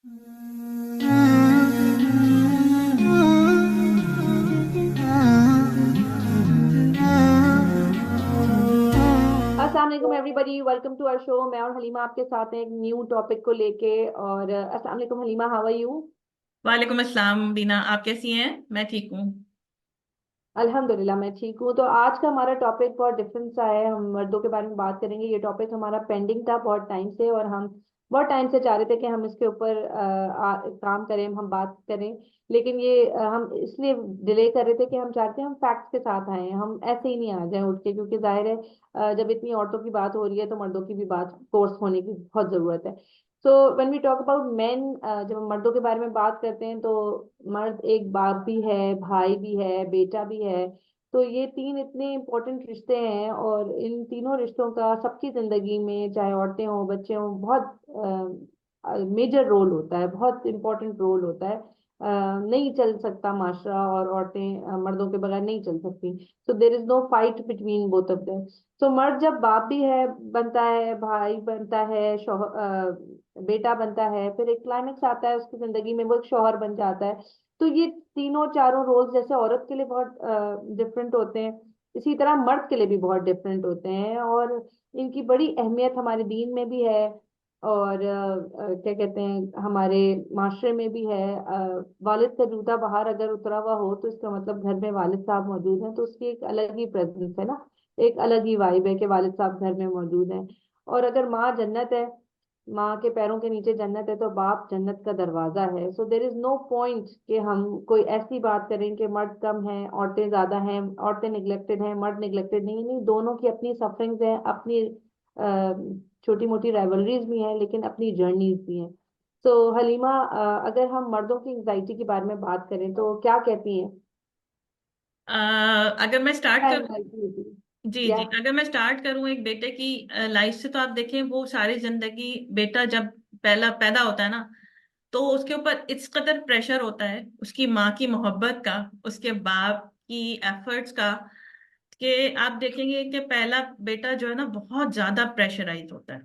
अस्सलाम वालेकुम everybody, welcome to our show. मैं और हलीमा आपके साथ हैं एक न्यू टॉपिक को लेके। और अस्सलाम वालेकुम हलीमा, हाउ आर यू? वालेकुम अस्सलाम बीना, आप कैसी हैं? मैं ठीक हूँ। अल्हम्दुलिल्लाह मैं ठीक हूँ। तो आज का हमारा टॉपिक बहुत डिफरेंट सा है। हम मर्दों के बारे में बात करेंगे। ये टॉपिक हमारा पेंडिंग था बहुत टाइम से, और हम बहुत टाइम से चाह रहे थे कि हम इसके ऊपर काम करें, हम बात करें। लेकिन ये हम इसलिए डिले कर रहे थे कि हम चाहते हैं हम फैक्ट्स के साथ आए, हम ऐसे ही नहीं आ जाए उठ के, क्योंकि जाहिर है जब इतनी औरतों की बात हो रही है तो मर्दों की भी बात कोर्स होने की बहुत जरूरत है। So when we talk about men, जब हम मर्दों के बारे में बात करते हैं तो मर्द एक बाप भी है, भाई भी है, बेटा भी है। तो ये तीन इतने इंपॉर्टेंट रिश्ते हैं, और इन तीनों रिश्तों का सबकी जिंदगी में, चाहे औरतें हों बच्चे हों, बहुत मेजर रोल होता है, बहुत इंपॉर्टेंट रोल होता है। नहीं चल सकता माशरा, और औरतें मर्दों के बगैर नहीं चल सकती। So there is no fight between both of them. तो मर्द जब बाप भी है बनता है, भाई बनता है, बेटा बनता है, फिर एक क्लाइमेक्स आता है उसकी जिंदगी में, वो एक शौहर बन जाता है। तो ये तीनों चारों रोल्स जैसे औरत के लिए बहुत डिफरेंट होते हैं, इसी तरह मर्द के लिए भी बहुत डिफरेंट होते हैं। और इनकी बड़ी अहमियत हमारे दीन में भी है, और क्या कहते हैं, हमारे माशरे में भी है। वालिद का जूता बाहर अगर उतरा हुआ हो तो इसका मतलब घर में वालिद साहब मौजूद हैं, तो उसकी एक अलग ही प्रेजेंस है ना, एक अलग ही वाइब है कि वालिद साहब घर में मौजूद हैं। और अगर माँ जन्नत है, माँ के पैरों के नीचे जन्नत है, तो बाप जन्नत का दरवाजा है। सो देर इज नो पॉइंट कि हम कोई ऐसी बात करें कि मर्द कम हैं औरतें ज्यादा हैं, औरतें निगलेक्टेड हैं मर्द निगलेक्टेड नहीं। नहीं, दोनों की अपनी सफरिंग्स हैं, अपनी छोटी मोटी राइवलरीज भी हैं, लेकिन अपनी जर्नीज भी हैं। तो हलीमा, अगर हम मर्दों की एंजाइटी के बारे में बात करें तो क्या कहती हैं? अ, अगर मैं स्टार्ट क्या करूँ। एंजाइटी होती है? जी या जी, अगर मैं स्टार्ट करूँ एक बेटे की लाइफ से, तो आप देखें वो सारी जिंदगी, बेटा जब पहला पैदा होता है ना, तो उसके ऊपर इस कदर प्रेशर होता है उसकी माँ की मोहब्बत का, उसके बाप की एफर्ट्स का, कि आप देखेंगे कि पहला बेटा जो है ना बहुत ज्यादा प्रेशराइज होता है,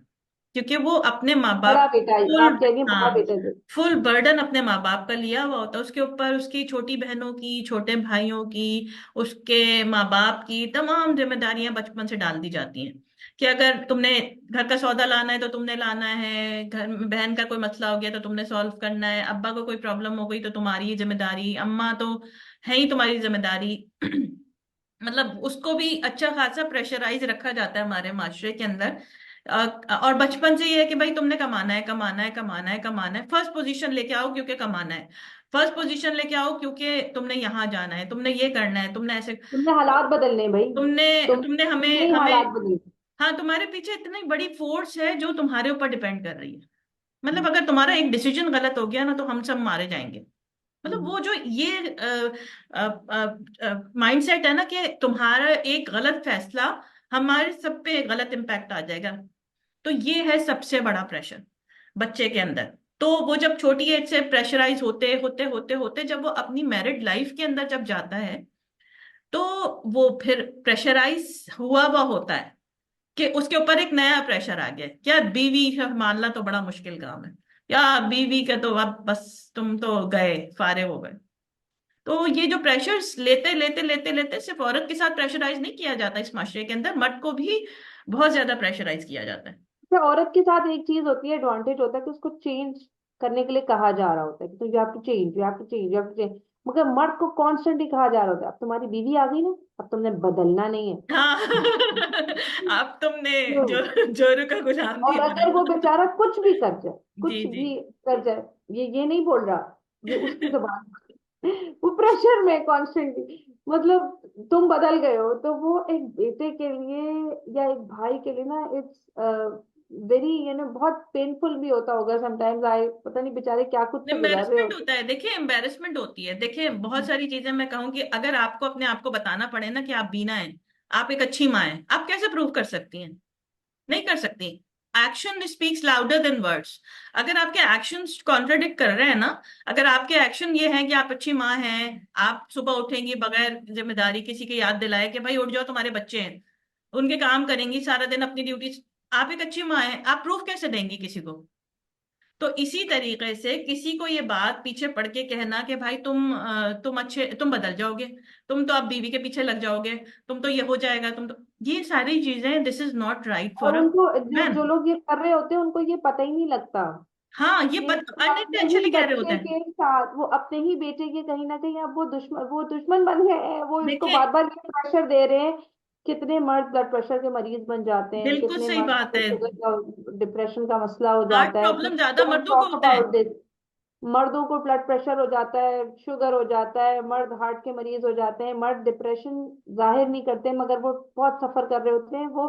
क्योंकि वो अपने माँ बड़ा बाप बेटा, फुल, आप कह रही हैं बड़ा हाँ, बेटा जो। फुल बर्डन अपने माँ बाप का लिया हुआ होता है, उसके ऊपर उसकी छोटी बहनों की, छोटे भाइयों की, उसके माँ बाप की तमाम जिम्मेदारियां बचपन से डाल दी जाती हैं। कि अगर तुमने घर का सौदा लाना है तो तुमने लाना है, घर में बहन का कोई मसला हो गया तो तुमने सॉल्व करना है, अब्बा को कोई प्रॉब्लम हो गई तो तुम्हारी ही जिम्मेदारी, अम्मा तो है ही तुम्हारी जिम्मेदारी। मतलब उसको भी अच्छा खासा प्रेशराइज रखा जाता है हमारे माशरे के अंदर। और बचपन से ये है कि भाई तुमने कमाना है, कमाना है, कमाना है, कमाना है, फर्स्ट पोजीशन लेके आओ क्योंकि कमाना है, फर्स्ट पोजीशन लेके आओ क्योंकि तुमने यहाँ जाना है, तुमने ये करना है, तुमने ऐसे, तुमने हालात बदलने हैं भाई। तुमने तुमने तुमने हमें ही हालात हमें बदले। हाँ, तुम्हारे पीछे इतनी बड़ी फोर्स है जो तुम्हारे ऊपर डिपेंड कर रही है। मतलब अगर तुम्हारा एक डिसीजन गलत हो गया ना तो हम सब मारे जाएंगे। मतलब हम्म। वो जो ये माइंडसेट है ना कि तुम्हारा एक गलत फैसला हमारे सब पे गलत इम्पैक्ट आ जाएगा, तो ये है सबसे बड़ा प्रेशर बच्चे के अंदर। तो वो जब छोटी एज से प्रेशराइज होते होते होते होते जब वो अपनी मैरिड लाइफ के अंदर जब जाता है, तो वो फिर प्रेशराइज हुआ हुआ होता है कि उसके ऊपर एक नया प्रेशर आ गया। क्या बीवी संभालना तो बड़ा मुश्किल काम है, या बीवी का तो अब बस तुम तो गए, फारे हो गए। तो ये जो प्रेशर्स लेते लेते लेते लेते सिर्फ औरत के साथ प्रेशराइज नहीं किया जाता इस माशरे के अंदर, मर्द को भी बहुत ज्यादा प्रेशराइज किया जाता है। तो औरत के साथ एक चीज होती है, एडवांटेज होता है कि उसको चेंज करने के लिए कहा जा रहा होता है कि तो you have to change, you have to change, you have to change. मगर मर्द को कॉन्स्टेंटली कहा जा रहा होता है अब तुम्हारी बीवी आ गई ना, अब तुमने बदलना नहीं है। हाँ। अब तुमने जो, जो जोरू का गुलाम नहीं और अगर वो बनना। बेचारा कुछ भी कर जाए, जी कुछ जी। भी कर जाए, ये नहीं बोल रहा, ये उसकी जुबान, वो प्रेशर में कॉन्स्टेंटली, मतलब तुम बदल गए हो। तो वो एक बेटे के लिए या एक भाई के लिए ना, इट्स वेरी, बहुत पेनफुल भी होता होगा समटाइम्स। आए पता नहीं बेचारे क्या कुछ से गुजर रहे एम्बेरसमेंट होते होता है, देखिए एम्बेरसमेंट होती है, देखिए बहुत सारी चीजें मैं कहूँ कि अगर आपको अपने आप को बताना पड़े ना कि आप बीना हैं, आप एक अच्छी माँ हैं, आप कैसे प्रूव कर सकती हैं? नहीं कर सकती। Action speaks louder than words. अगर आपके एक्शंस कॉन्ट्रडिक्ट कर रहे हैं ना, अगर आपके एक्शन ये हैं कि आप अच्छी माँ हैं, आप सुबह उठेंगी बगैर जिम्मेदारी किसी की याद दिलाए कि भाई उठ जाओ तुम्हारे बच्चे हैं, उनके काम करेंगी सारा दिन अपनी ड्यूटी, आप एक अच्छी माँ हैं, आप प्रूफ कैसे देंगी किसी को? तो इसी तरीके से किसी को ये बात पीछे पड़ के कहना कि भाई तुम अच्छे, तुम बदल जाओगे, तुम तो अब बीवी के पीछे लग जाओगे, तुम तो ये हो जाएगा, तुम तो, ये सारी चीजें, this is not right for और अ उनको जो मैन। लोग ये कर रहे होते हैं उनको ये पता ही नहीं लगता हाँ, ये कि वो अपने ही अनइंटेंशनली कह रहे होते बच्चे हैं। के साथ, वो अपने ही बेटे के कहीं ना कहीं अब वो दुश्मन बन गए हैं, वो इसको देखिए, बार बार ये प्रेशर दे रहे हैं। कितने मर्द ब्लड प्रेशर के मरीज बन जाते हैं, बिल्कुल कितने सही मर्द बात को है। शुगर का डिप्रेशन का मसला हो हार्ट जाता है। प्रॉब्लम ज्यादा पीपल डोंट मर्दों को टॉक होता है। About this. मर्दों को ब्लड प्रेशर हो जाता है, शुगर हो जाता है, मर्द हार्ट के मरीज हो जाते हैं, मर्द डिप्रेशन जाहिर नहीं करते मगर वो बहुत सफर कर रहे होते हैं, वो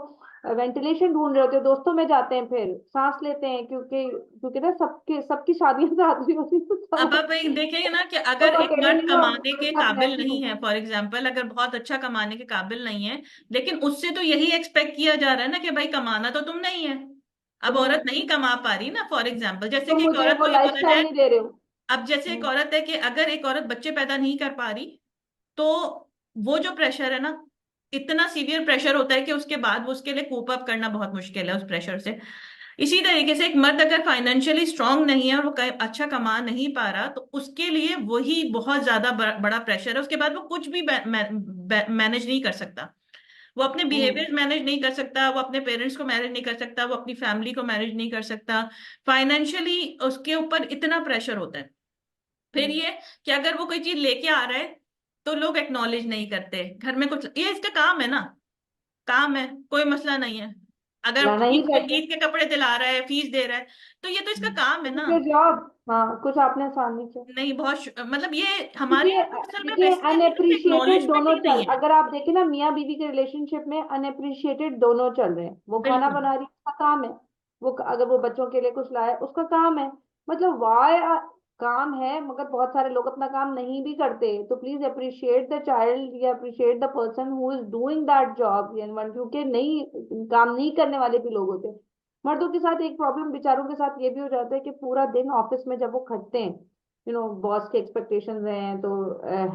वेंटिलेशन ढूंढ रहे होते हैं, दोस्तों में जाते हैं, फिर सांस लेते हैं, क्योंकि क्योंकि ना सबकी सबकी शादियां साथ हुई होती हैं, तो अब सब आप एक देखेंगे ना कि तो अगर वो एक अकेले मर्द नहीं हो, कमाने उनके के साथ मैं काबिल भी नहीं हूँ। है, फॉर एग्जाम्पल अगर बहुत अच्छा कमाने के काबिल नहीं है, लेकिन उससे तो यही एक्सपेक्ट किया जा रहा है ना कि भाई कमाना तो तुम नहीं है। अब औरत नहीं कमा पा रही ना, फॉर एग्जाम्पल जैसे तो कि एक मुझे औरत वो को ये बोला लाइफस्टाइल जाए, नहीं दे रहे हो। अब जैसे एक हम्म, औरत है कि अगर एक औरत बच्चे पैदा नहीं कर पा रही, तो वो जो प्रेशर है ना, इतना सीवियर प्रेशर होता है कि उसके बाद वो उसके लिए कोप अप करना बहुत मुश्किल है उस प्रेशर से। इसी तरीके से एक मर्द अगर फाइनेंशियली स्ट्रांग नहीं है और वो अच्छा कमा नहीं पा रहा, तो उसके लिए वही बहुत ज्यादा बड़ा प्रेशर है। उसके बाद वो कुछ भी मैनेज नहीं कर सकता। वो अपने हम्म, बिहेवियर मैनेज नहीं कर सकता, वो अपने पेरेंट्स को मैनेज नहीं कर सकता, वो अपनी फैमिली को मैनेज नहीं कर सकता। फाइनेंशियली उसके ऊपर इतना प्रेशर होता है। फिर हम्म। ये कि अगर वो कोई चीज लेके आ रहा है, तो लोग एक्नॉलेज नहीं करते घर में कुछ, ये इसका काम है ना, काम है, कोई मसला नहीं है। अगर लाना ही चाहिए। ईद के कपड़े दिला रहा है, फीस दे रहा है, तो ये तो इसका काम है ना। फिर जॉब, हाँ कुछ आपने आसान नहीं किया। नहीं, बहुत मतलब ये हमारे देखिए, यहाँ पे असल में देखिए बेसिकली ना अनएप्रिशिएटेड एक्नॉलेजमेंट दोनों ही चल, नहीं है। अगर आप देखें ना मियाँ बीवी के रिलेशनशिप में अनएप्रिशिएटेड दोनों चल रहे हैं। वो खाना बिल्कुल। बना रही है, उसका काम है। वो अगर वो बच्चों के लिए कुछ लाए, उसका काम है। मतलब वाई काम है, मगर बहुत सारे लोग अपना काम नहीं भी करते, तो प्लीज अप्रिशिएट द चाइल्ड या appreciate the person who is doing that job. क्योंकि नहीं, काम नहीं करने वाले भी लोग होते हैं। मर्दों के साथ एक प्रॉब्लम बेचारों के साथ ये भी हो जाता है कि पूरा दिन ऑफिस में जब वो खटते हैं, बॉस के एक्सपेक्टेशंस हैं, तो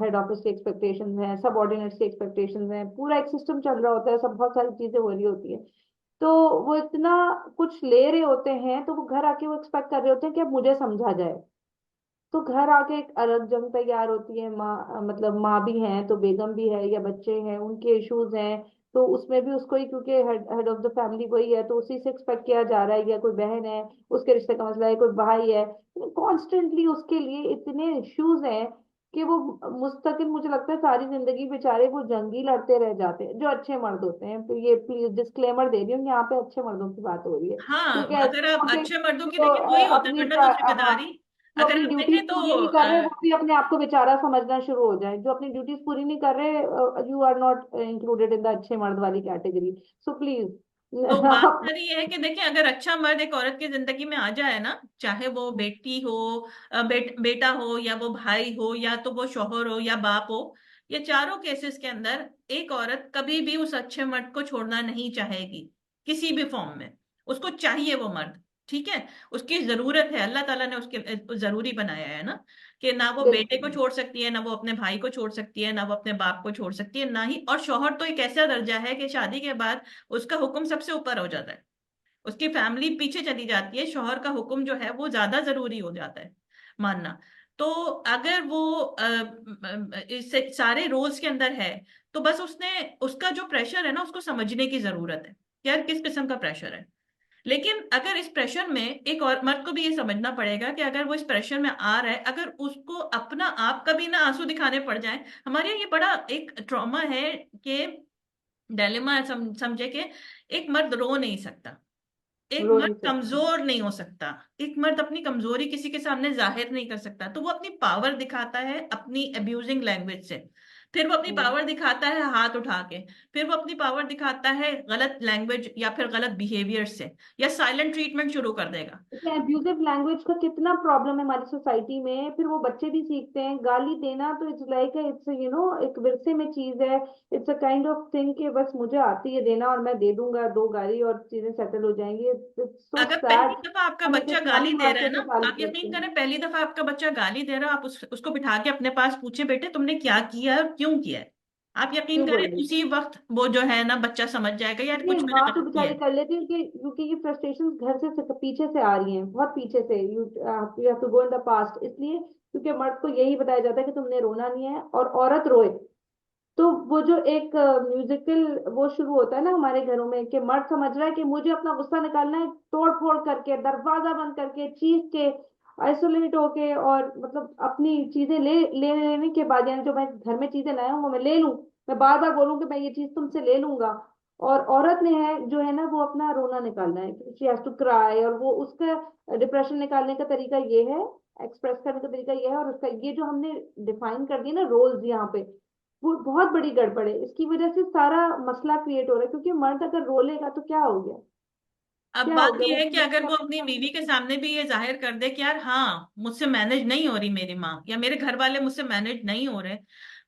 हेड ऑफिस के एक्सपेक्टेशंस हैं, सबऑर्डिनेट्स के एक्सपेक्टेशंस हैं, पूरा एक सिस्टम चल रहा होता है, सब बहुत सारी चीजें हो रही होती है। तो वो इतना कुछ ले रहे होते हैं, तो वो घर आके वो एक्सपेक्ट कर रहे होते हैं कि अब मुझे समझा जाए। तो घर आके एक अलग जंग तैयार होती है। माँ, मतलब माँ भी हैं तो बेगम भी है, या बच्चे हैं उनके इश्यूज हैं, तो उसमें भी उसको ही, क्योंकि हेड ऑफ द फैमिली वही है, तो उसी से एक्सपेक्ट किया जा रहा है, या कोई बहन है उसके रिश्ते का मसला है, कोई भाई है, कॉन्स्टेंटली उसके लिए इतने इश्यूज हैं कि वो मुस्तकिल, मुझे लगता है सारी जिंदगी बेचारे वो जंगी लड़ते रह जाते हैं, जो अच्छे मर्द होते हैं। तो ये प्लीज डिस्क्लेमर दे रही हूँ, यहाँ पे अच्छे मर्दों की बात हो रही है, हाँ, क्योंकि ऐसे अगर आप लोग हैं अच्छे मर्दों की जो देखें, वही होता है अपनी वरना तो हाँ, जिम्मेदारी। जो अगर अपनी आप ड्यूटीज देखें तो पूरी नहीं कर रहे, वो भी अपने आप को बेचारा समझना शुरू हो जाए। जो अपनी ड्यूटीज पूरी नहीं कर रहे, you are not included in the अच्छे मर्द वाली कैटेगरी। सो प्लीज तो बात आप। सारी ये है कि देखिए, अगर अच्छा मर्द एक औरत की जिंदगी में आ जाए ना, चाहे वो बेटी हो, बेटा हो, या वो भाई हो, या तो वो शौहर हो या बाप हो, ये चारों केसेस के अंदर एक औरत कभी भी उस अच्छे मर्द को छोड़ना नहीं चाहेगी, किसी भी फॉर्म में। उसको चाहिए वो मर्द, ठीक है, उसकी जरूरत है, अल्लाह ताला ने उसके जरूरी बनाया है ना, कि ना वो बेटे बिल्कुल। को छोड़ सकती है, ना वो अपने भाई को छोड़ सकती है, ना वो अपने बाप को छोड़ सकती है, ना ही, और शौहर तो एक ऐसा दर्जा है कि शादी के बाद उसका हुक्म सबसे ऊपर हो जाता है, उसकी फैमिली पीछे चली जाती है, शौहर का हुक्म जो है वो ज्यादा जरूरी हो जाता है मानना। तो अगर वो इस सारे रोल्स के अंदर है, तो बस उसने, उसका जो प्रेशर है ना, उसको समझने की जरूरत है कि यार किस किस्म का प्रेशर है। लेकिन अगर इस प्रेशर में एक और मर्द को भी ये समझना पड़ेगा कि अगर वो इस प्रेशर में आ रहा है, अगर उसको अपना आप कभी ना आंसू दिखाने पड़ जाए। हमारे यहाँ ये बड़ा एक ट्रॉमा है कि डायलेमा है, समझे कि एक मर्द रो नहीं सकता, एक रो मर्द नहीं सकते। कमजोर नहीं हो सकता, एक मर्द अपनी कमजोरी किसी के सामने जाहिर नहीं कर सकता, तो वो अपनी पावर दिखाता है अपनी अब्यूजिंग लैंग्वेज से, फिर वो अपनी हम्म। पावर दिखाता है हाथ उठा के, फिर वो अपनी पावर दिखाता है गलत लैंग्वेज या फिर गलत बिहेवियर से, या साइलेंट ट्रीटमेंट शुरू कर देगा। एब्यूजिव लैंग्वेज का कितना प्रॉब्लम है हमारी सोसाइटी में, फिर वो बच्चे भी सीखते हैं गाली देना, तो इट्स लाइक इट्स एक विरसे में चीज है। It's a kind of thing कि बस मुझे आती है देना और मैं दे दूंगा दो गाली और चीजें सेटल हो जाएंगी। इट्स सो अगर पहली सैड। दफा आपका हम एक बच्चा गाली इस्लामी दे रहा है माशरे ना, से ताल्लुक आप रखते यकीन हैं। करें, पहली दफा आपका बच्चा गाली दे रहा है, आप उसको बिठा के अपने पास पूछे, बेटे तुमने क्या किया और क्यों किया है। आप यकीन क्यों बोल करें रही उसी वक्त वो जो है ना बच्चा समझ जाएगा यार है? कुछ मैंने माँ तो गलत किया बेचारी है। कर लेती है, क्योंकि ये फ्रस्ट्रेशन घर से पीछे से आ रही हैं, बहुत पीछे से। You you have to go in the past, इसलिए क्योंकि मर्द को यही बताया जाता है कि तुमने रोना नहीं है, और औरत रोए। तो वो जो एक म्यूजिकल वो शुरू होता है ना हमारे घरों में, कि मर्द समझ रहा है कि मुझे अपना गुस्सा निकालना है, तोड़ फोड़ करके, दरवाजा बंद करके, चीख के, आइसोलेट होके, और मतलब अपनी चीजें ले लेने के बाद, यानी जो मैं घर में चीजें लाया हूँ वो मैं ले लूं, मैं बार बार बोलूं कि मैं ये चीज तुमसे ले लूंगा। और औरत ने है जो है ना, वो अपना रोना निकालना है, शी हैज टू क्राई, और वो उसका डिप्रेशन निकालने का तरीका ये है, एक्सप्रेस करने का तरीका ये है। और उसका ये जो हमने डिफाइन कर दिया ना रोल्स यहाँ पे, वो बहुत बड़ी गड़बड़ है। इसकी वजह से सारा मसला क्रिएट हो रहा है, क्योंकि मर्द अगर रो लेगा तो क्या हो गया? अब क्या हो बात गया? ये वो है कि खुद अगर अपने वो आप अपनी सामने बीवी के से- सामने भी ये जाहिर कर दे कि यार हाँ मुझसे मैनेज नहीं हो रही मेरी माँ, या मेरे घर वाले मुझसे मैनेज नहीं हो रहे,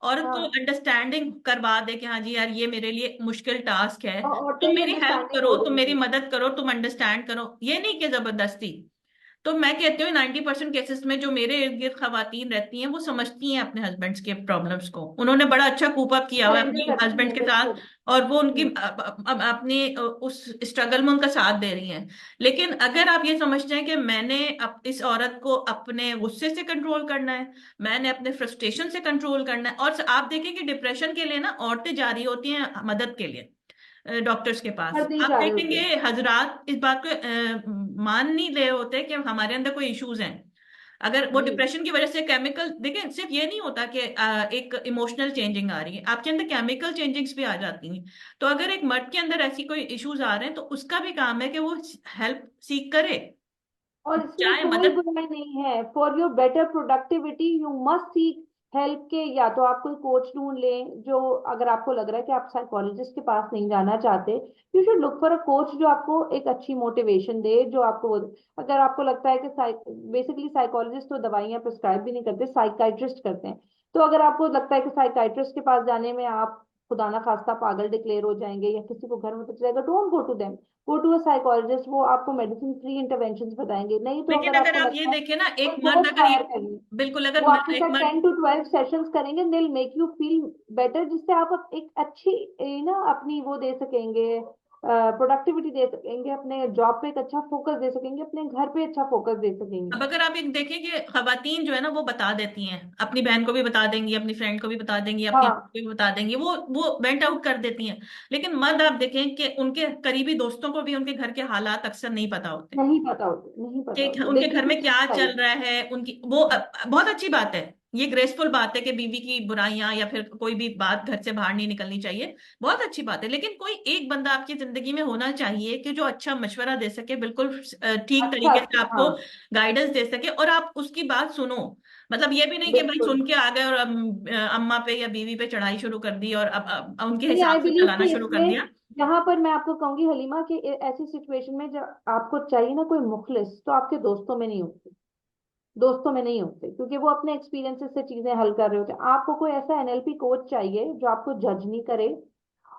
औरत को हाँ, अंडरस्टैंडिंग करवा दे कि हाँ जी यार ये मेरे लिए मुश्किल टास्क है, और तुम औरतें भी मेरी हेल्प अंडरस्टैंडिंग करो, हो तुम गई मेरी थी। मदद करो, तुम अंडरस्टैंड करो, ये नहीं कि जबरदस्ती। तो मैं कहती हूँ 90% केसेस में जो मेरे इर्द गिर्द खवातीन रहती हैं वो समझती हैं अपने हस्बैंड्स के प्रॉब्लम्स को, उन्होंने बड़ा अच्छा कूप अप किया हुआ है सरेंडर अपनी करती हस्बैंड हैं, के साथ, बिल्कुल। और वो उनकी हम्म। अपनी उस स्ट्रगल में उनका साथ दे रही हैं। लेकिन अगर आप ये समझते हैं कि मैंने इस औरत को अपने गुस्से से कंट्रोल करना है, मैंने अपने फ्रस्ट्रेशन से कंट्रोल करना है, और आप देखें कि डिप्रेशन के लिए ना औरतें जा रही होती हैं मदद के लिए डॉक्टर्स के पास, मर्द नहीं आप जा रहे देखेंगे होते। हजरात इस बात को मान नहीं रहे होते कि हमारे अंदर कोई इश्यूज हैं। अगर वो जी। डिप्रेशन की वजह से केमिकल, देखिए सिर्फ ये नहीं होता कि एक इमोशनल चेंजिंग आ रही है, आपके अंदर केमिकल चेंजिंग्स भी आ जाती हैं। तो अगर एक मर्द के अंदर ऐसी कोई इश्यूज आ रहे हैं तो उसका भी काम है कि वो हेल्प सीख करे, और इसमें चाहे कोई मदद। बुराई नहीं है। For your better productivity you must seek help के, या तो आप कोई कोच ढूंढ लें, जो, अगर आपको लग रहा है कि आप साइकोलॉजिस्ट के पास नहीं जाना चाहते, you should look for a coach जो आपको एक अच्छी मोटिवेशन दे, जो आपको अगर आपको लगता है कि बेसिकली साइकोलॉजिस्ट तो दवाइयाँ प्रिस्क्राइब भी नहीं करते, साइकाइट्रिस्ट करते हैं। तो अगर आपको लगता है कि साइकाइट्रिस्ट के पास जाने में आप खुदा ना खास्ता पागल डिक्लेयर हो जाएंगे, या किसी को घर में पता चलेगा, don't go to them, go to a psychologist. वो आपको मेडिसिन फ्री इंटरवेंशंस बताएंगे। नहीं तो लेकिन अगर अगर आपको आप ये लगता है, देखें ना, कोई एक मर्द कोच अगर ये, हायर करिए। बिल्कुल अगर वो आपके एक साथ मर्द, 10 to 12 सेशंस करेंगे, they make you feel better, जिससे आप एक अच्छी ना अपनी वो दे सकेंगे, प्रोडक्टिविटी दे सकेंगे, अपने जॉब पे एक अच्छा फोकस दे सकेंगे, अपने घर पे अच्छा फोकस दे सकेंगे। अब अगर आप एक देखें कि खवातीन जो है ना वो बता देती हैं, अपनी बहन को भी बता देंगी, अपनी फ्रेंड को भी बता देंगी, अपनी हाँ, को भी बता देंगी, वो वेंट आउट कर देती हैं। लेकिन मर्द आप देखें कि उनके करीबी दोस्तों को भी उनके घर के हालात अक्सर नहीं पता होते, नहीं पता होते, नहीं पता कि होते, उनके दे घर में कीप क्या चल साइलेंट। रहा है उनकी वो बहुत अच्छी बात है, ये ग्रेसफुल बात है कि बीवी की बुराइयां या फिर कोई भी बात घर से बाहर नहीं निकलनी चाहिए, बहुत अच्छी बात है। लेकिन कोई एक बंदा आपकी जिंदगी में होना चाहिए कि जो अच्छा मशवरा दे सके, बिल्कुल ठीक अच्छा तरीके से अच्छा, हाँ, आपको गाइडेंस दे सके, और आप उसकी बात सुनो। मतलब ये भी नहीं कि भाई बिल्कुल। सुन के आ गए और अम्मा पे या बीवी पे चढ़ाई शुरू कर दी और अब उनके नहीं, आई हिसाब से बिलीव चलाना कि शुरू कर इसमें, दिया। जहां पर मैं आपको कहूंगी हलीमा, कि ऐसी सिचुएशन में जब आपको चाहिए ना कोई मुखलिस, तो आपके दोस्तों में नहीं होते, दोस्तों में नहीं होते, क्योंकि वो अपने एक्सपीरियंसेस से चीजें हल कर रहे होते हैं। आपको कोई ऐसा एनएलपी कोच चाहिए जो आपको जज नहीं करे,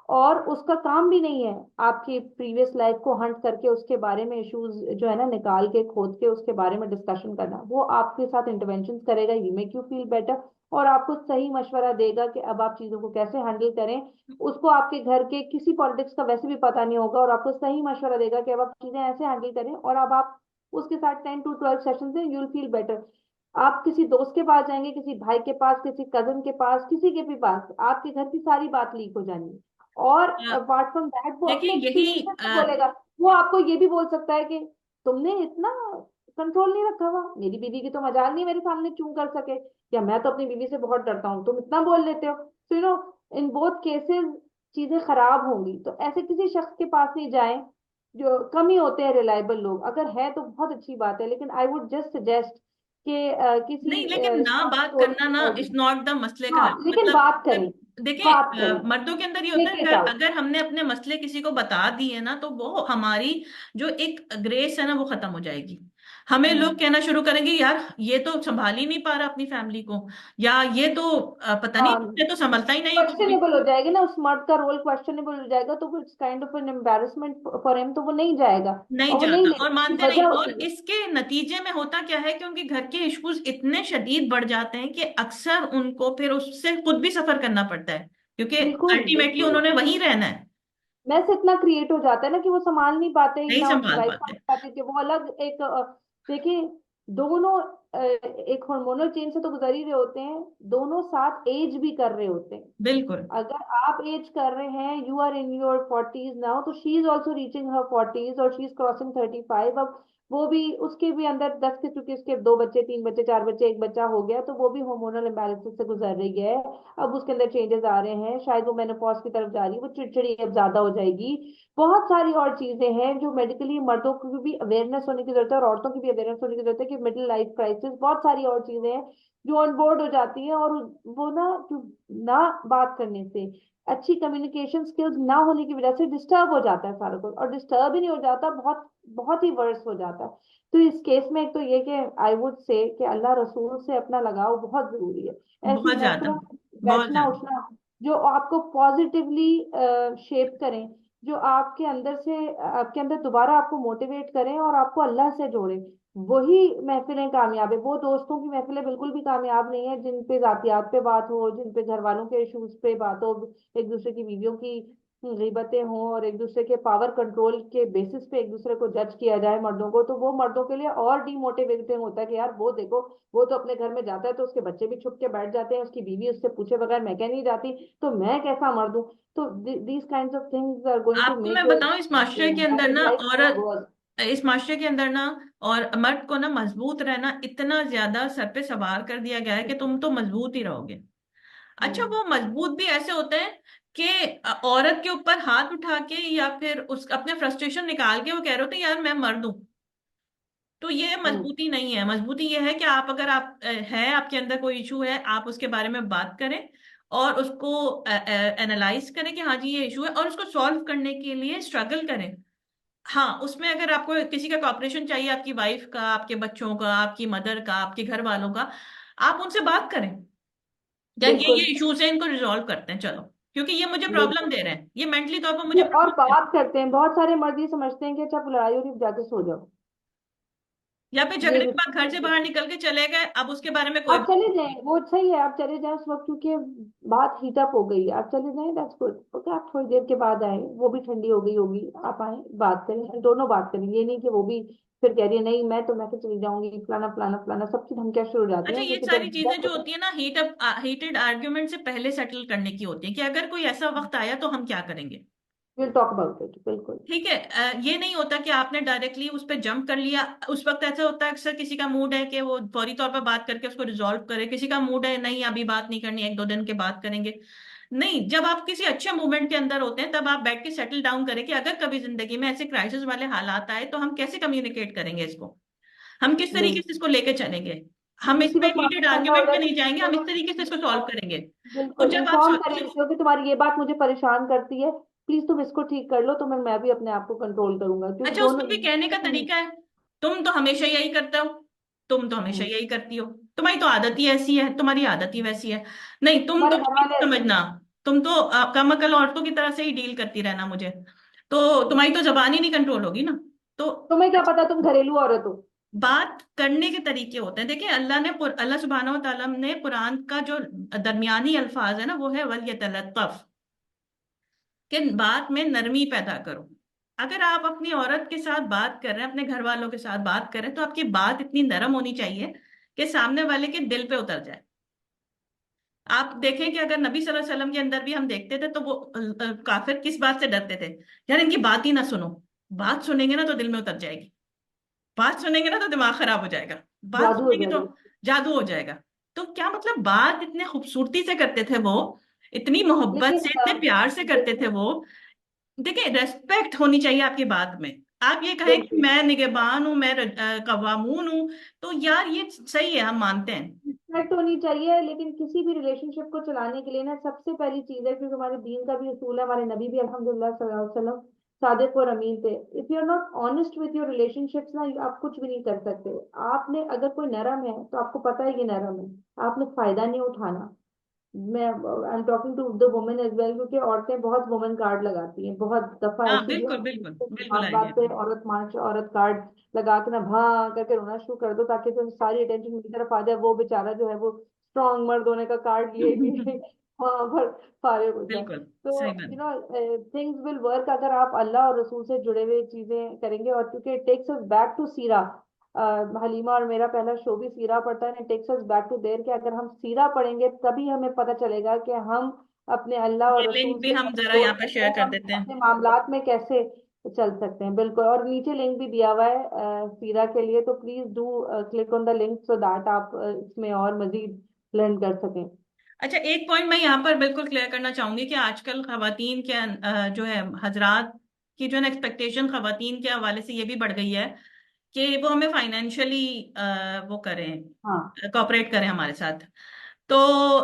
और उसका काम भी नहीं है आपकी प्रीवियस लाइफ को हंट करके उसके बारे में इश्यूज जो है ना निकाल के खोद के उसके बारे में डिस्कशन करना। वो आपके साथ इंटरवेंशन करेगा, you make you feel better, और आपको सही मशवरा देगा कि अब आप चीजों को कैसे हैंडल करें। उसको आपके घर के किसी पॉलिटिक्स का वैसे भी पता नहीं होगा, और आपको सही मशवरा देगा कि अब आप चीजें ऐसे हैंडल करें, और अब आप उसके साथ 10 to 12 सेशन से यू विल फील बेटर। आप किसी दोस्त के पास जाएंगे, किसी भाई के पास, किसी कजन के पास, किसी के भी पास, आपके घर की सारी बात लीक हो जानी। और अ, अपार्ट फ्रॉम दैट वो देखिए अपने यही एक्सपीरियंस से बोलेगा। वो आपको ये भी बोल सकता है कि तुमने इतना कंट्रोल नहीं रखा हुआ, मेरी बीवी की तो मजाल नहीं मेरे सामने चूं कर सके, या मैं तो अपनी बीवी से बहुत डरता हूँ, तुम इतना बोल लेते हो। सो इन बोथ केसेस चीजें खराब होंगी। तो ऐसे किसी शख्स के पास नहीं जाएं, जो कम ही होते हैं रिलायबल लोग। अगर है तो बहुत अच्छी बात है, लेकिन आई वुड जस्ट सजेस्ट कि नहीं, किसी लेकिन ना रिस्पॉन्सिबल बात सोर्स करना के ना पास इज जाएं। नॉट द मसले का हाँ, हल, लेकिन मतलब बात करें, देखिए बात करें, मर्दों के अंदर ये होता टेक है, इट अगर आउट। अगर हमने अपने मसले किसी को बता दिए ना तो वो हमारी जो एक ग्रेस है ना वो खत्म हो जाएगी। हमें लोग हम्म। कहना शुरू करेंगे यार ये तो संभाल ही नहीं पा रहा अपनी फैमिली को, या ये तो पता नहीं हाँ, ये तो संभलता ही नहीं है कुछ भी। क्वेश्चनेबल हो जाएगी ना, उस मर्द का रोल क्वेश्चनेबल हो जाएगा, तो it's kind of an embarrassment for him, तो वो नहीं जाएगा। नहीं और वो नहीं जाता लेगा, और उसकी मानते नहीं, वजह और होती है। इसके नतीजे में होता क्या है कि उनके घर के इश्यूज इतने शदीद बढ़ जाते हैं कि अक्सर उनको फिर उससे खुद भी सफर करना पड़ता है। क्योंकि बिल्कुल अल्टीमेटली बिल्कुल। उन्होंने वहीं रहना है। मैस इतना क्रिएट हो जाता है ना कि वो संभाल नहीं पाते, नहीं ना उनकी संभाल वाइफ पाते। संभाल पाती कि वो अलग एक देखिए, दोनों एक हार्मोनल चेंज से तो गुजर ही रहे होते हैं, दोनों साथ एज भी कर रहे होते हैं। बिल्कुल। अगर आप एज कर रहे हैं, you are in your forties now, तो she is also reaching her forties और शी इज क्रॉसिंग 35। अब वो भी, उसके भी अंदर 10 के, चूंकि उसके दो बच्चे, तीन बच्चे, चार बच्चे, एक बच्चा हो गया, तो वो भी हार्मोनल इम्बैलेंसेस से गुजर रही है। अब उसके अंदर चेंजेस आ रहे हैं, शायद वो मेनोपॉज की तरफ जा रही है, वो चिड़चिड़ी अब ज्यादा हो जाएगी। बहुत सारी और चीजें हैं जो मेडिकली मर्दों की भी अवेयरनेस होने की जरूरत है और औरतों की भी अवेयरनेस होने की जरूरत है कि मिडिल लाइफ क्राइसिस, बहुत सारी और चीजें हैं जो ऑन बोर्ड हो जाती हैं। और वो ना, ना बात करने से, अच्छी कम्युनिकेशन स्किल्स ना होने की वजह से डिस्टर्ब हो जाता है सारा कुछ, और डिस्टर्ब ही नहीं हो जाता, बहुत बहुत ही वर्स हो जाता है। तो इस केस में एक तो ये कि आई वुड से कि अल्लाह रसूल से अपना लगाव बहुत जरूरी है। ऐसी बहुत ज्यादा। महफिलों में बहुत बैठना ज्यादा। उठना जो आपको पॉजिटिवली शेप करें, जो आपके अंदर से, आपके अंदर दोबारा आपको मोटिवेट करें और आपको अल्लाह से जोड़ें, वही महफिलें कामयाब है। वो दोस्तों की महफिलें बिल्कुल भी कामयाब नहीं है जिन पे जातियात पे बात हो, जिन पे घर वालों के इश्यूज पे बात हो, एक दूसरे की बीवियों की गीबतें हों, और एक दूसरे के पावर कंट्रोल के बेसिस पे एक दूसरे को जज किया जाए मर्दों को, तो वो मर्दों के लिए और डीमोटिवेटिंग होता है कि यार वो देखो, वो तो अपने घर में जाता है तो उसके बच्चे भी छुप के बैठ जाते हैं, उसकी बीवी उससे पूछे बगैर मैं क्या नहीं जाती, तो मैं कैसा मर्द हूँ। तो these kind of things are going to आपको मेक मैं योर बताऊं, इस माशरे के अंदर मैरिज ना लाइफ मोर औरत, वर्स। इस माशरे के अंदर ना और मर्द को ना मजबूत रहना इतना ज्यादा सर पे सवार कर दिया गया है कि तुम तो मजबूत ही रहोगे। अच्छा, हम्म वो मजबूत भी ऐसे होते हैं कि औरत के ऊपर हाथ उठा के या फिर उस अपने फ्रस्ट्रेशन निकाल के वो कह रहे होते हैं यार मैं मर्द हूं। तो ये हम्म। मजबूती नहीं है। मजबूती ये है कि आप, अगर आप है, आपके अंदर कोई इशू है, आप उसके बारे में बात करें और उसको एनालाइज करें कि हाँ जी ये इशू है, और उसको सॉल्व करने के लिए स्ट्रगल करें। हाँ, उसमें अगर आपको किसी का कॉपरेशन चाहिए, आपकी वाइफ का, आपके बच्चों का, आपकी मदर का, आपके घर वालों का, आप उनसे बात करें। यार ये बिल्कुल इश्यूज है, इनको रिजॉल्व करते हैं चलो, क्योंकि ये मुझे प्रॉब्लम बिल्कुल। दे रहे हैं, ये मेंटली तौर पर मुझे ये और प्रॉब्लम दे रहे हैं। बात करते हैं, बहुत सारे मर्द ये समझते हैं कि अच्छा लड़ाई हो रही है, जाके सो जाओ। या फिर ये झगड़े के बाद घर से बाहर रिस्क, निकल के चले गए, अब उसके बारे में कोई आप चले बात नहीं। जाएं वो सही है, आप चले जाएं उस वक्त क्योंकि बात हीट अप हो गई है, आप चले जाएं, दैट्स गुड ओके। आप थोड़ी देर के बाद आए, वो भी ठंडी हो गई होगी, आप आए, बात करें, दोनों बात करें। ये नहीं कि वो भी फिर कह रही है नहीं मैं तो, मैं तो चली जाऊंगी, फलाना फलाना फलाना, सबकी धमकियां शुरू हो जाती अच्छा, हैं ये क्योंकि सारी जब चीजें जो होती है ना, हीटेड आर्ग्यूमेंट से पहले सेटल करने की होती है कि अगर कोई ऐसा वक्त आया तो हम क्या करेंगे। विल टॉक अबाउट इट, बिल्कुल। ठीक है, ये नहीं होता कि आपने डायरेक्टली उस पर जंप कर लिया। उस वक्त ऐसा होता है अक्सर, किसी का मूड है कि वो फौरी तौर पर बात करके उसको रिजॉल्व करे, किसी का मूड है नहीं अभी बात नहीं करनी, एक दो दिन के बाद करेंगे। नहीं, जब आप किसी अच्छे मूवमेंट के अंदर होते हैं तब आप बैठ के सेटल डाउन करें कि अगर कभी जिंदगी में ऐसे क्राइसिस वाले हालात आए तो हम कैसे कम्युनिकेट करेंगे इसको, हम किस तरीके से बिल्कुल। इसको लेके चलेंगे। फिर हम किसी इसमें वक्त हीटेड वापस करना हो आर्ग्यूमेंट में जाए तो नहीं जाएंगे, हम चलो, इस तरीके से इसको सॉल्व करेंगे। तो बिल्कुल जब आप इन्फॉर्म करें जब किसी को कि तुम्हारी ये बात मुझे परेशान करती है, प्लीज तुम इसको ठीक कर लो, तो मैं भी अपने आप को कंट्रोल करूंगा, क्योंकि अच्छा, दोनों उसको भी कहने का तरीका है। तुम तो हमेशा यही करते हो, तुम तो हमेशा हम्म, यही करती हो, तुम्हारी तो आदत ही ऐसी है, तुम्हारी आदत ही वैसी है। नहीं, तुम तो हमारे घर ये वाले नहीं ऐसे हैं। समझना, तुम तो कम अकल औरतों की तरह से ही डील करती रहना मुझे, तो तुम्हारी तो जबान ही नहीं कंट्रोल होगी ना। तो तुम्हें क्या पता, तुम घरेलू औरत हो। बात करने के तरीके होते हैं। देखिए, अल्लाह सुब्हानहू व तआला ने कुरान का जो दरमियानी अल्फाज है ना, वो है वल यतलत्तफ, कि बात में नरमी पैदा करो। अगर आप अपनी औरत के साथ बात कर रहे हैं, अपने घर वालों के साथ बात कर रहे हैं, तो आपकी बात इतनी नरम होनी चाहिए कि सामने वाले के दिल पे उतर जाए। आप देखें कि अगर नबी सल्लल्लाहु अलैहि वसल्लम के अंदर भी हम देखते थे तो वो काफिर किस बात से डरते थे, यार इनकी बात ही ना सुनो, बात सुनेंगे ना तो दिल में उतर जाएगी, बात सुनेंगे ना तो दिमाग खराब हो जाएगा, बात जादू हो सुनेंगे तो जाएगा। जादू हो जाएगा। तो क्या मतलब, बात इतने खूबसूरती से करते थे वो, इतनी मोहब्बत लेकिन से, इतने प्यार से करते थे बिल्कुल वो। देखिए, रेस्पेक्ट होनी चाहिए आपकी बात में। आप ये कहें कि बिल्कुल मैं निगहबान हूं, मैं कव्वामून हूं, तो यार ये सही है, हम मानते हैं। रिस्पेक्ट होनी चाहिए, लेकिन किसी भी रिलेशनशिप को चलाने के लिए ना सबसे पहली चीज है, क्योंकि हमारे दीन का भी उसूल है, हमारे नबी भी अल्हम्दुलिल्लाह सल्लल्लाहु अलैहि वसल्लम सादिक और अमीन थे। If you are not honest with your relationships ना, आप कुछ भी नहीं कर सकते। आपने अगर कोई नरम है तो आपको पता है ये नरम है, आपने फायदा नहीं उठाना। मैं I am talking to the women as well, क्योंकि औरतें बहुत वुमेन कार्ड लगाती हैं, बहुत दफा हाँ, ऐसी भी बिल्कुल होती बिल्कुल है बिल्कुल बात आएंगे बात पे अभी। औरत मार्च, औरत कार्ड लगा के ना भां करके रोना शुरू कर दो, ताकि तो सारी अटेंशन मेरी तरफ आ जाए, वो बेचारा जो है वो स्ट्रांग मर्द होने का कार्ड लिए भी हाँ भर फारिग हो जाए। बिल्कुल तो सही बात। थिंग्स विल वर्क अगर आप अल्लाह और रसूल से जुड़े हुए चीजें करेंगे। और क्योंकि it takes us back to सीरा, हलीमा और मेरा पहला शो भी सीरा पढ़ता है, it takes us back to there, कि अगर हम सीरा पढ़ेंगे तभी हमें पता चलेगा कि हम अपने अल्लाह ये और लिंक रसूल भी से हम कैसे जरा जोड़ यहाँ पर सकते शेयर हैं, कर हम देते हैं। अपने मामलात में कैसे चल सकते हैं। बिल्कुल, और नीचे लिंक भी दिया हुआ है सीरा के लिए, तो please do click on the link so that आप इसमें और मजीद लर्न कर सकें। अच्छा, एक पॉइंट मैं यहाँ पर बिल्कुल क्लियर करना चाहूंगी कि आजकल खवातीन के जो है हजरात की जो है एक्सपेक्टेशन खवातीन के हवाले से ये भी बढ़ गई है कि वो हमें फाइनेंशियली वो करें, हाँ कॉपरेट करें हमारे साथ। तो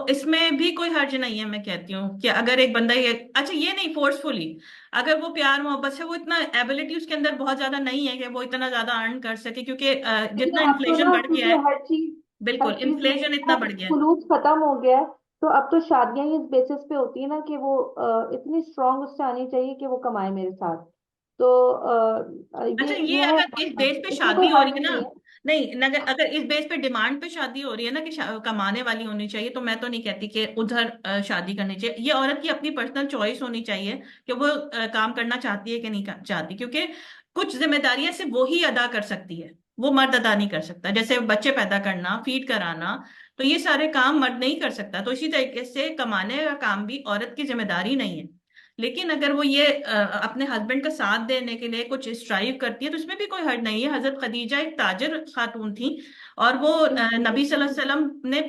इसमें भी कोई हर्ज नहीं है, मैं कहती हूँ कि अगर एक बंदा ये, अच्छा ये नहीं फोर्सफुली, अगर वो प्यार मोहब्बत से, वो इतना एबिलिटी उसके अंदर बहुत ज्यादा नहीं है कि वो इतना ज्यादा अर्न कर सके, क्योंकि लेकिन जितना अब तो इन्फ्लेशन ना, बढ़ गया क्योंकि है। हर बिल्कुल, चीज में इन्फ्लेशन इतना ना बढ़ गया है। खुलूस खत्म हो गया है। तो अब तो शादियां ही इस बेसिस पे होती है ना कि वो इतनी स्ट्रांग उससे आनी चाहिए कि वो कमाए मेरे साथ। तो अच्छा, ये ये है, अगर इस बेस पे इसमें शादी कोई हो रही हर्ज है ना, नहीं है। नहीं अगर अगर इस बेस पे डिमांड पे शादी हो रही है ना कि कमाने वाली होनी चाहिए, तो मैं तो नहीं कहती कि उधर शादी करनी चाहिए। ये औरत की अपनी पर्सनल चॉइस होनी चाहिए कि वो काम करना चाहती है कि नहीं चाहती, क्योंकि कुछ जिम्मेदारियां सिर्फ वो ही अदा कर सकती है, वो मर्द अदा नहीं कर सकता। जैसे बच्चे पैदा करना, फीड कराना, तो ये सारे काम मर्द नहीं कर सकता। तो इसी तरीके से कमाने का काम भी औरत की जिम्मेदारी नहीं है। लेकिन अगर वो ये अपने हस्बैंड का साथ देने के लिए कुछ स्ट्राइव करती है, तो इसमें भी कोई हर्ज नहीं है। हजरत खदीजा एक ताजिर खातून थी, और वो नबी सल्लल्लाहु अलैहि वसल्लम ने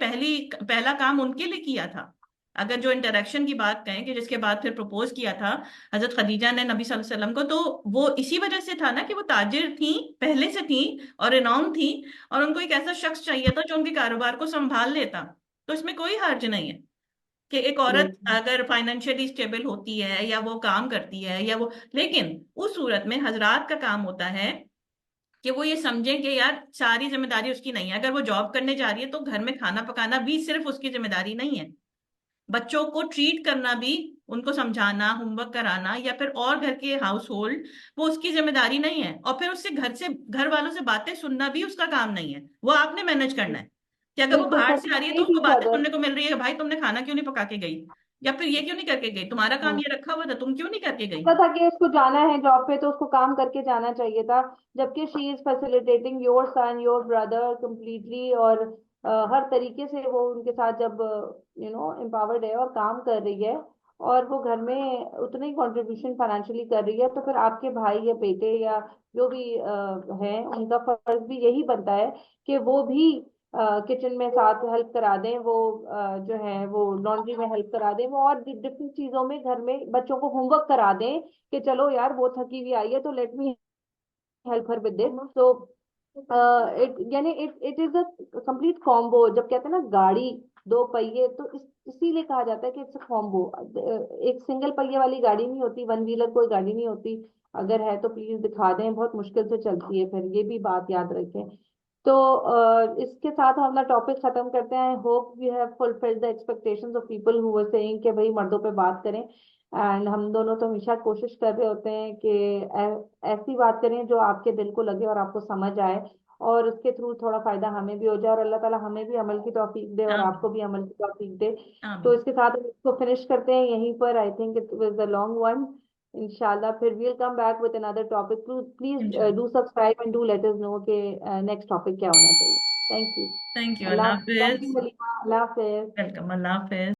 पहला काम उनके लिए किया था। अगर जो इंटरेक्शन की बात कहें कि जिसके बाद फिर प्रपोज किया था हजरत खदीजा ने नबी सल्लल्लाहु अलैहि वसल्लम को, तो वो इसी वजह से था ना कि वो ताजिर थी, पहले से थी और रिनॉन थी, और उनको एक ऐसा शख्स चाहिए था जो उनके कारोबार को संभाल लेता। तो इसमें कोई हर्ज नहीं है कि एक औरत बिल्कुल अगर फाइनेंशियली स्टेबल होती है या वो काम करती है या वो, लेकिन उस सूरत में हजरात का काम होता है कि वो ये समझें कि यार सारी जिम्मेदारी उसकी नहीं है। अगर वो जॉब करने जा रही है तो घर में खाना पकाना भी सिर्फ उसकी जिम्मेदारी नहीं है। बच्चों को ट्रीट करना भी, उनको समझाना, होमवर्क कराना, या फिर और घर के हाउस होल्ड, वो उसकी जिम्मेदारी नहीं है। और फिर उससे घर वालों से बातें सुनना भी उसका काम नहीं है, वो आपने मैनेज करना है। कि अगर वो बिल्कुल, बाहर से आ रही है तो फैसिलिटेट उसको ईच बातें अदर। सुनने को मिल रही है, भाई तुमने खाना क्यों नहीं पका के गई, या फिर ये क्यों नहीं करके गई, तुम्हारा काम ये रखा हुआ था, तुम क्यों नहीं करके गई। पता था कि उसको जाना है जॉब पे तो उसको काम करके जाना चाहिए था। जबकि she is facilitating your son, your brother completely. और हर तरीके से वो उनके साथ जब एम्पावर्ड है और काम कर रही है, और वो घर में उतनी कंट्रीब्यूशन फाइनेंशियली कर रही है, तो फिर आपके भाई या बेटे या जो भी हैं, उनका फर्ज भी यही बनता है कि वो भी किचन में साथ हेल्प करा दें, वो जो है वो लॉन्ड्री में हेल्प करा दें, वो और डिफरेंट चीजों में घर में बच्चों को होमवर्क करा दें कि चलो यार वो थकी हुई आई है तो let me help her with this. तो इट यानी it is a complete combo. जब कहते हैं ना गाड़ी दो पहिए, तो इसीलिए कहा जाता है कि इट्स अ कॉम्बो। एक सिंगल पहिए वाली गाड़ी नहीं होती, वन व्हीलर कोई गाड़ी नहीं होती। अगर है तो प्लीज दिखा दें, बहुत मुश्किल से चलती है, फिर ये भी बात याद रखें। तो इसके साथ हम अपना टॉपिक खत्म करते हैं। I hope we have fulfilled the expectations of people who were saying कि भाई मर्दों पे बात करें। एंड हम दोनों तो हमेशा कोशिश कर रहे होते हैं कि ऐसी बात करें जो आपके दिल को लगे और आपको समझ आए, और उसके थ्रू थोड़ा फायदा हमें भी हो जाए, और अल्लाह ताला हमें भी अमल की तौफीक दे और आपको आमीन। भी अमल की तौफीक दे। तो आमीन। इसके साथ हम इसको फिनिश करते हैं यहीं पर। I think it was a long one. इंशाल्लाह फिर we'll come back with another topic. Please इंशाल्लाह। do subscribe and do let us know कि नेक्स्ट टॉपिक क्या होना चाहिए। Thank you. Thank you, Allah, Allah thank Hafiz. You walima, Allah Hafiz. Welcome, Allah Hafiz.